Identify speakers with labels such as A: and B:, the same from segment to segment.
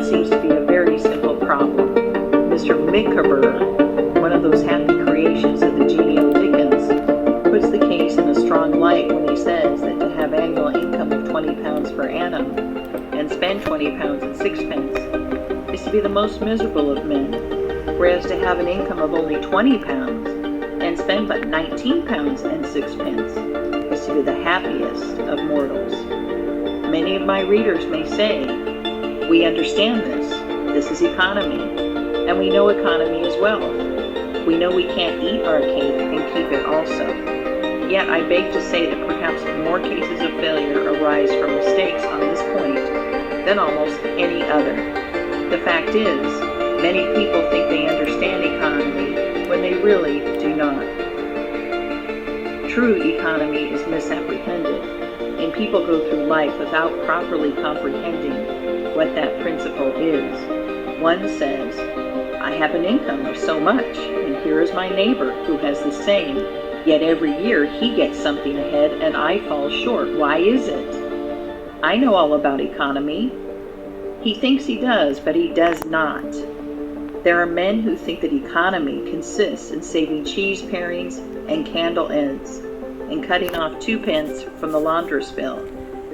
A: that seems to be a very simple problem. Mr. Micawber, one of those happy creations of the genial Dickens, puts the case in a strong light when he says that to have annual income of £20 per annum and spend £20 and sixpence is to be the most miserable of men, whereas to have an income of only £20 and spend but £19 and sixpence is to be the happiest of mortals. Many of my readers may say, "We understand this. This is economy, and we know economy is wealth. We know we can't eat our cake and keep it also." Yet I beg to say that perhaps more cases of failure arise from mistakes on this point than almost any other. The fact is, many people think they understand economy when they really do not. True economy is misapprehended, and people go through life without properly comprehending what that principle is. One says, "I have an income of so much, and here is my neighbor who has the same, yet every year he gets something ahead and I fall short. Why is it? I know all about economy." He thinks he does, but he does not. There are men who think that economy consists in saving cheese parings and candle ends, and cutting off 2 pence from the laundress bill,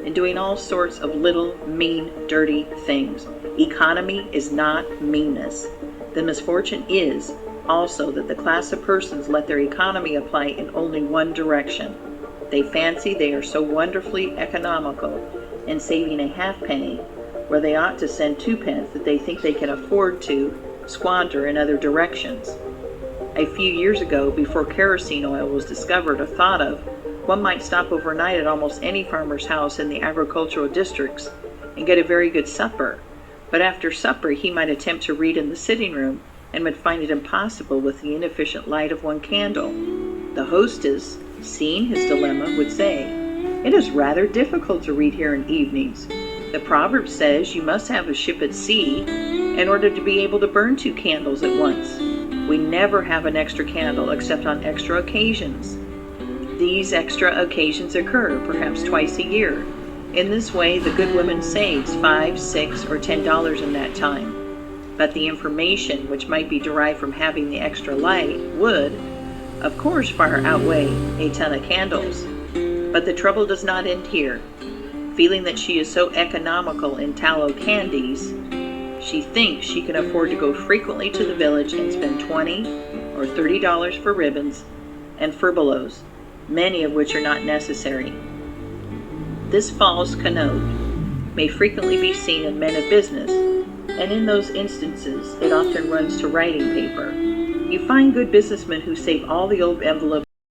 A: and doing all sorts of little, mean, dirty things. Economy is not meanness. The misfortune is also that the class of persons let their economy apply in only one direction. They fancy they are so wonderfully economical in saving a halfpenny where they ought to send 2 pence that they think they can afford to squander in other directions. A few years ago, before kerosene oil was discovered or thought of, one might stop overnight at almost any farmer's house in the agricultural districts and get a very good supper. But after supper, he might attempt to read in the sitting room and would find it impossible with the inefficient light of one candle. The hostess, seeing his dilemma, would say, "It is rather difficult to read here in evenings. The proverb says you must have a ship at sea in order to be able to burn 2 candles at once. We never have an extra candle except on extra occasions. These extra occasions occur perhaps twice a year. In this way, the good woman saves $5, $6, or $10 in that time. But the information which might be derived from having the extra light would, of course, far outweigh a ton of candles. But the trouble does not end here. Feeling that she is so economical in tallow candies, she thinks she can afford to go frequently to the village and spend $20 or $30 for ribbons and furbelows, many of which are not necessary. This false connote may frequently be seen in men of business, and in those instances it often runs to writing paper. You find good businessmen who save all the old envelopes